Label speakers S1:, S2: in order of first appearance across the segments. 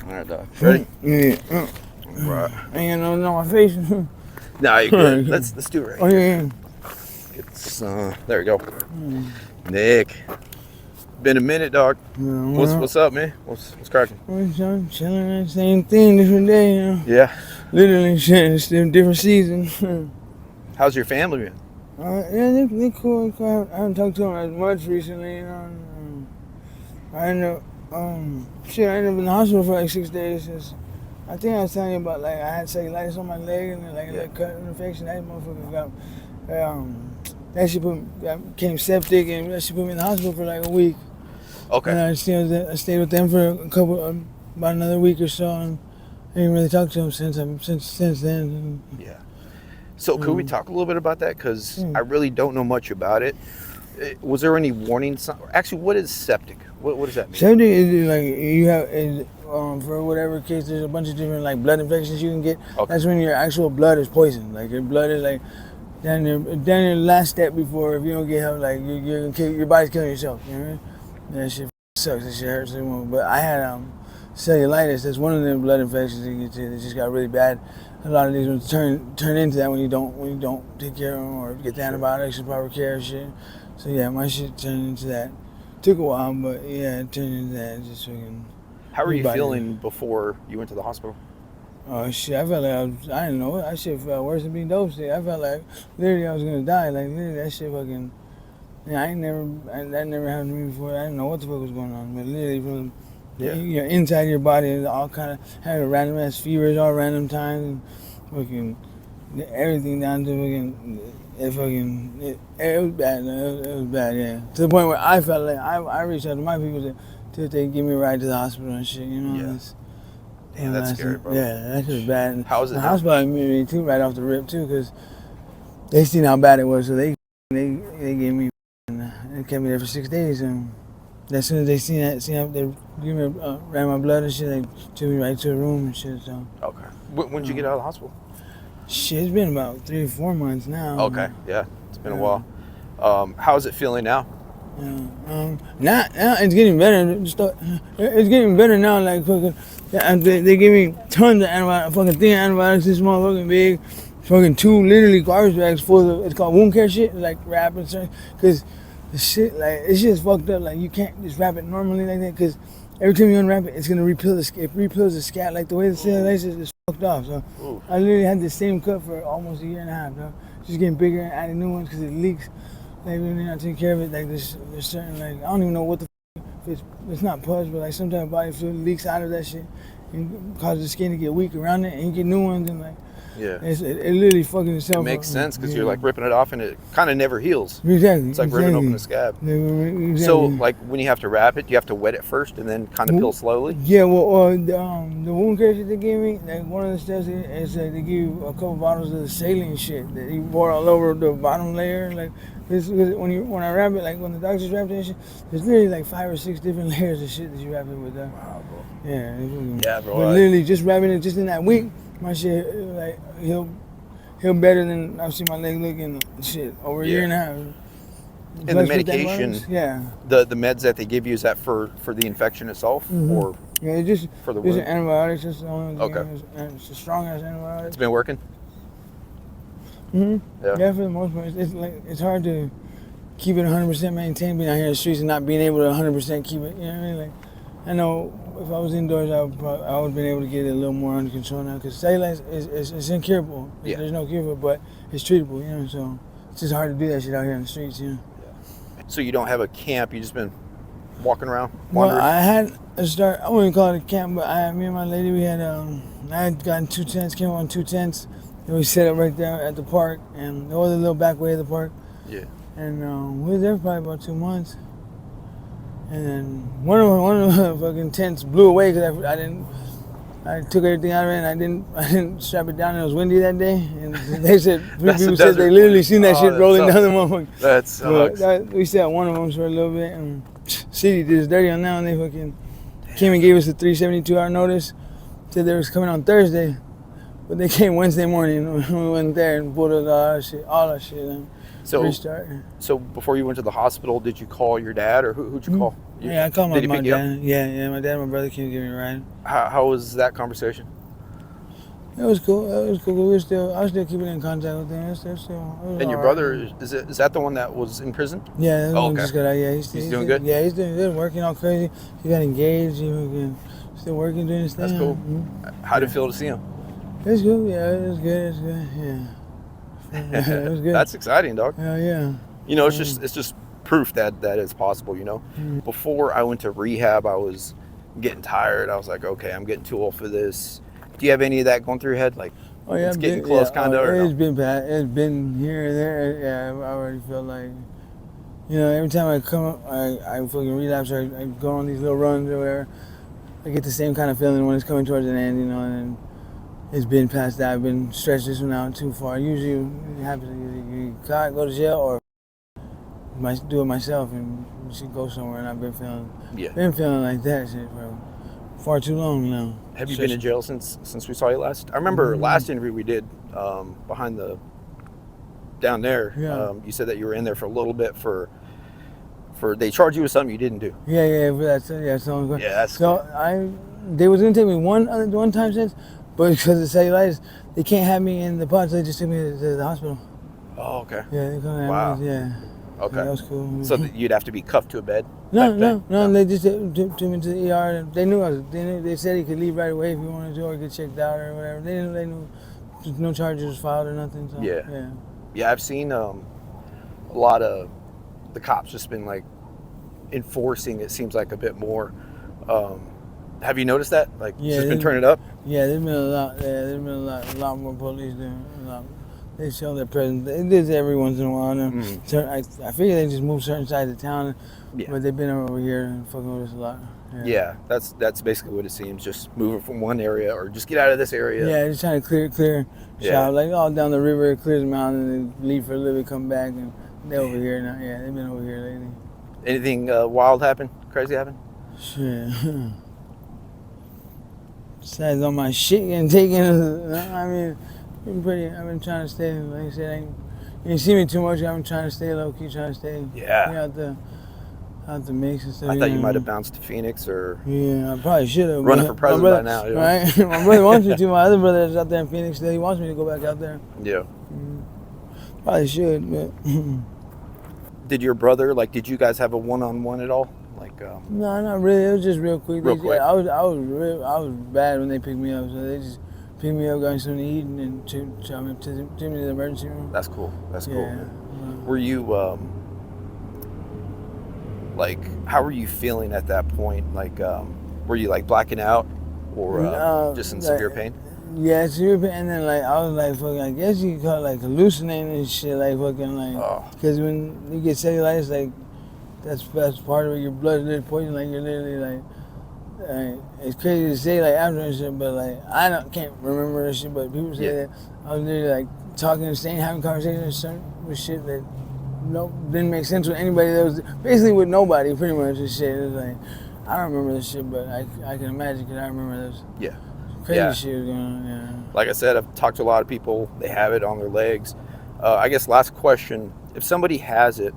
S1: All right, dog. Ready?
S2: Yeah.
S1: Right.
S2: I ain't got no on my face.
S1: Nah, you good. Let's do it right
S2: Oh,
S1: here.
S2: yeah.
S1: Get some. There we go. Nick. Been a minute, dog. What's up, man? What's cracking?
S2: I'm chilling, that same thing, different day, you know.
S1: Yeah.
S2: Literally, shit, it's a different season.
S1: How's your family been?
S2: Yeah, they cool. I haven't talked to them as much recently, you know. I ended up, I ended up in the hospital for like 6 days. I think I was telling you about, like, I had cellulitis on my leg and like a cut infection. That motherfucker got, that shit became septic, and that shit put me in the hospital for like a week.
S1: Okay.
S2: And I stayed with them for about another week or so, and I didn't really talk to them since then.
S1: Yeah. So could we talk a little bit about that? Because I really don't know much about it. Was there any warning signs? Actually, what is septic? What does that mean?
S2: Septic is like you have, for whatever case, there's a bunch of different like blood infections you can get.
S1: Okay.
S2: That's when your actual blood is poisoned. Like your blood is like down your last step before, if you don't get help, like you're gonna kill, your body's killing yourself. You know what I mean? That shit sucks. That shit hurts. But I had cellulitis. That's one of them blood infections that you get to. That just got really bad. A lot of these ones turn into that when you don't take care of them or get the antibiotics and proper care and shit. So yeah, my shit turned into that. Took a while, but yeah, it turned into that. Just fucking.
S1: How were you feeling before you went to the hospital?
S2: Oh shit, I felt like I didn't know. That shit felt worse than being dope sick. I felt like literally I was gonna die. Like literally that shit fucking. Yeah, that never happened to me before. I didn't know what the fuck was going on, but literally from your inside your body, all kind of had random ass fevers, all random times, and fucking everything down to fucking. It was bad. It was bad, yeah. To the point where I felt like I reached out to my people to they give me a ride to the hospital and shit. You know.
S1: Yeah. Damn, that's scary, bro.
S2: Yeah, that shit was bad.
S1: How was it?
S2: The hospital admitted me too right off the rip too, because they seen how bad it was, so they gave me. It kept me there for 6 days, and as soon as they seen how they ran my blood and shit, they took me right to a room and shit. So.
S1: Okay. When did you get out of the hospital?
S2: Shit, it's been about 3 or 4 months now.
S1: Okay. Yeah, it's been a while. How is it feeling now?
S2: Now it's getting better. It's getting better now. Like fucking, they give me tons of antibiotics. Fucking thing of antibiotics. This motherfucking big. Fucking 2 literally garbage bags full of, it's called wound care shit, like wrap and stuff. Cause the shit, like, it's just fucked up. Like, you can't just wrap it normally like that, cause every time you unwrap it, it's gonna repel the scat. Like the way the cellulitis is fucked off. So I literally had the same cut for almost a year and a half, though. Just getting bigger and adding new ones, cause it leaks. Like when you're not taking care of it, like there's certain, like, I don't even know what the if it's not pus, but like sometimes body fluid leaks out of that shit and causes the skin to get weak around it, and you get new ones, and like.
S1: Yeah.
S2: It literally fucking itself.
S1: It makes sense because you're like ripping it off and it kind of never heals.
S2: Exactly.
S1: It's like ripping open a scab.
S2: Exactly.
S1: So, like, when you have to wrap it, you have to wet it first and then kind of peel slowly?
S2: Yeah, well, the wound care shit they gave me, like, one of the steps is they give you a couple bottles of the saline shit that you pour all over the bottom layer. Like, this when I wrap it, like, when the doctors wrap that shit, there's literally like 5 or 6 different layers of shit that you wrap it with. Wow, bro. Yeah,
S1: bro.
S2: But literally, just wrapping it just in that week, my shit, like, he'll better than I've seen my leg looking shit over a year and a half.
S1: And the medication, the meds that they give you, is that for the infection itself, or
S2: just
S1: for the
S2: wound?
S1: wound?
S2: Antibiotics. That's the only thing.
S1: Okay.
S2: It's a strong ass antibiotic.
S1: It's been working.
S2: Yeah, for the most part, it's hard to keep it 100% maintained being out here in the streets and not being able to 100% keep it. You know what I mean? Like, I know if I was indoors, I would have been able to get it a little more under control now, because cellulitis is incurable. There's no cure for it, but it's treatable, you know. So it's just hard to do that shit out here in the streets, you know.
S1: So you don't have a camp? You just been walking around, wandering?
S2: Well, I had a start. I wouldn't call it a camp, but me and my lady, we had I had gotten 2 tents, came on 2 tents, and we set up right there at the park, and there was a little back way of the park. Yeah. And we were there for probably about 2 months. And then one of the fucking tents blew away because I took everything out of it, and I didn't strap it down. It was windy that day, and they said people said they literally seen that shit rolling down the motherfucker.
S1: That sucks.
S2: We sat one of them for a little bit, and city did us dirty on that, and they fucking came and gave us a 372-hour notice. Said they was coming on Thursday, but they came Wednesday morning. We went there and pulled us all our shit.
S1: So,
S2: restart.
S1: so before you went to the hospital, did you call your dad, or who'd you call?
S2: Yeah, I called
S1: Did he
S2: my
S1: pick you up?
S2: dad. Yeah, my dad and my brother came to give me a ride.
S1: How was that conversation?
S2: It was cool. I was still keeping in contact with them. It was
S1: And your
S2: all
S1: brother,
S2: right.
S1: is that the one that was in prison?
S2: Yeah, that's
S1: Oh,
S2: one
S1: okay.
S2: just got out. Yeah,
S1: He's doing good?
S2: Yeah, he's doing good. Working all crazy. He got engaged. Still working, doing his thing.
S1: That's cool.
S2: Mm-hmm.
S1: How'd it feel to see him?
S2: It was good. Yeah, it was good. Yeah. It was good.
S1: That's exciting, dog.
S2: Yeah.
S1: You know, it's just proof that it's possible. You know, before I went to rehab, I was getting tired. I was like, okay, I'm getting too old for this. Do you have any of that going through your head? Like,
S2: Oh yeah,
S1: it's getting close, kind of.
S2: It's been bad. It's been here and there. Yeah, I already feel like, every time I come up, I fucking relapse or I go on these little runs or whatever. I get the same kind of feeling when it's coming towards an end, and it's been past that. I've been stretched this one out too far. Usually it happens, you caught, go to jail, or do it myself and should go somewhere. And I've been feeling like that shit for far too long now.
S1: Have you been in jail since we saw you last? I remember last interview we did down there.
S2: Yeah.
S1: You said that you were in there for a little bit for they charged you with something you didn't do.
S2: Yeah, for that. Yeah, so
S1: that's
S2: so
S1: cool.
S2: They was gonna take me one time since, but because of cellulitis, they can't have me in the pod, so they just took me to the hospital.
S1: Oh, okay.
S2: Yeah, they couldn't have
S1: Wow.
S2: me. Yeah.
S1: Okay.
S2: Yeah, that was cool.
S1: So you'd have to be cuffed to a bed?
S2: No. They just took me to the ER. They knew they said he could leave right away if he wanted to, or get checked out or whatever. They knew no charges was filed or nothing. So,
S1: Yeah, I've seen a lot of the cops just been like enforcing. It seems like a bit more. Have you noticed that? Like, just been turning up?
S2: Yeah, there's been a lot. Yeah, there's been a lot more police doing a lot. They show their presence. They do this every once in a while. So I figure they just move certain sides of town, but they've been over here and fucking with us a lot.
S1: Yeah, that's basically what it seems. Just moving from one area, or just get out of this area.
S2: Yeah, just trying to clear shop, like all down the river, clear them out, and then leave for a little bit, come back, and they're over here now. Yeah, they've been over here lately.
S1: Anything wild happen? Crazy happen?
S2: Shit. Besides all my shit getting taken, I mean, I've been trying to stay, like I said, you see me too much, I've been trying to stay low key, trying to stay out the mix and stuff.
S1: I thought you might have bounced to Phoenix or...
S2: Yeah, I probably should have.
S1: Running for president by now.
S2: Right? My brother wants me to. My other brother is out there in Phoenix still. He wants me to go back out there.
S1: Yeah.
S2: Probably should, but...
S1: Did your brother, did you guys have a one-on-one at all?
S2: No, not really. It was just real quick.
S1: Quick.
S2: I was bad when they picked me up, so they just picked me up, got me something to eat, and then took me to the emergency room.
S1: That's cool.
S2: Yeah.
S1: Were you, how were you feeling at that point? Were you, blacking out or just in severe pain?
S2: Yeah, severe pain, and then, I was, fucking, I guess you could call it, hallucinating and shit, because when you get cellulitis, that's part of it. Your blood is poison. You're literally it's crazy to say after and shit, but I can't remember this shit. But people say that I was literally talking and staying, having conversations with shit that didn't make sense with anybody. That was basically with nobody, pretty much. And shit. It was I don't remember this shit, but I can imagine because I remember this.
S1: Yeah.
S2: Crazy shit was going on. Yeah.
S1: Like I said, I've talked to a lot of people. They have it on their legs. I guess last question: if somebody has it.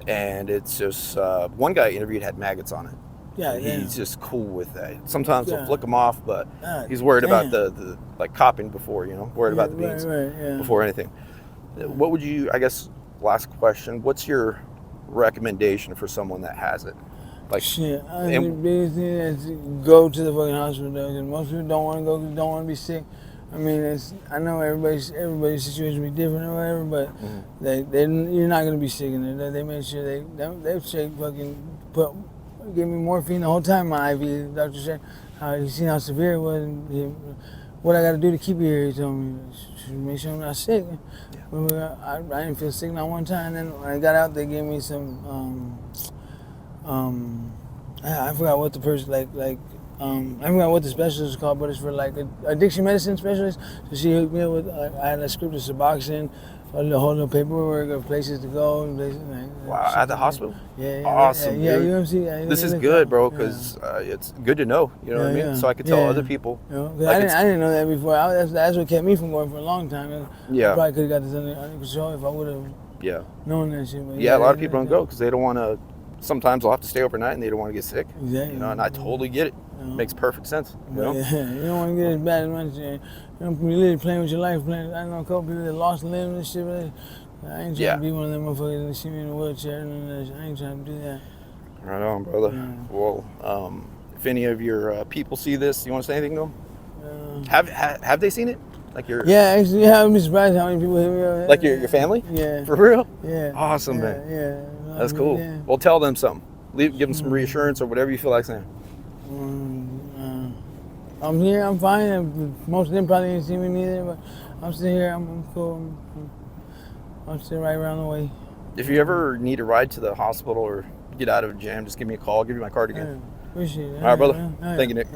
S1: And it's just, one guy I interviewed had maggots on it.
S2: Yeah,
S1: he's just cool with that. Sometimes he'll flick them off, but he's worried about the copping before, worried about the beans before anything. What would you, I guess, last question, what's your recommendation for someone that has it?
S2: Shit, the biggest thing is go to the fucking hospital, because most people don't want to go because they don't want to be sick. I mean, I know everybody's situation will be different or whatever, but you're not gonna be sick in there. They made sure they gave me morphine the whole time. My IV, the doctor said, he seen how severe it was, and what I got to do to keep you here. He told me, make sure I'm not sick. Yeah. I didn't feel sick not one time. Then when I got out, they gave me some I forgot what the person I forgot what the specialist is called, but it's for like addiction medicine specialist. So she hooked me up with. I had a script of Suboxone, the whole little paperwork of places to go and places.
S1: Wow, at the hospital?
S2: Yeah.
S1: Awesome,
S2: Yeah,
S1: dude.
S2: UMC.
S1: This is good, bro, because it's good to know. You know what I mean? So I could tell other people.
S2: I didn't know that before. That's what kept me from going for a long time. I probably could have got this under control if I would have known that shit. But
S1: a lot of people don't go because they don't want to. Sometimes they'll have to stay overnight and they don't want to get sick.
S2: Exactly.
S1: You know, and I totally get it. Makes perfect sense. You know?
S2: You don't want to get as bad as much. You know, you're literally playing with your life. I know a couple people that lost limbs and shit. But I ain't trying to be one of them motherfuckers that see me in a wheelchair. And I ain't trying to do that.
S1: Right on, brother. Yeah. Well, if any of your people see this, you want to say anything to them? Have they seen it? Like your
S2: actually, I'd be surprised how many people hit me up.
S1: Like your family?
S2: Yeah.
S1: For real?
S2: Yeah.
S1: Awesome, man.
S2: Yeah.
S1: That's cool. Yeah. Well, tell them something. Give them some reassurance or whatever you feel like saying.
S2: I'm here. I'm fine. Most of them probably ain't seen me neither, but I'm still here. I'm cool. I'm still right around the way.
S1: If you ever need a ride to the hospital or get out of a jam, just give me a call. I'll give you my card again.
S2: Appreciate it.
S1: All right, brother. Thank you, Nick.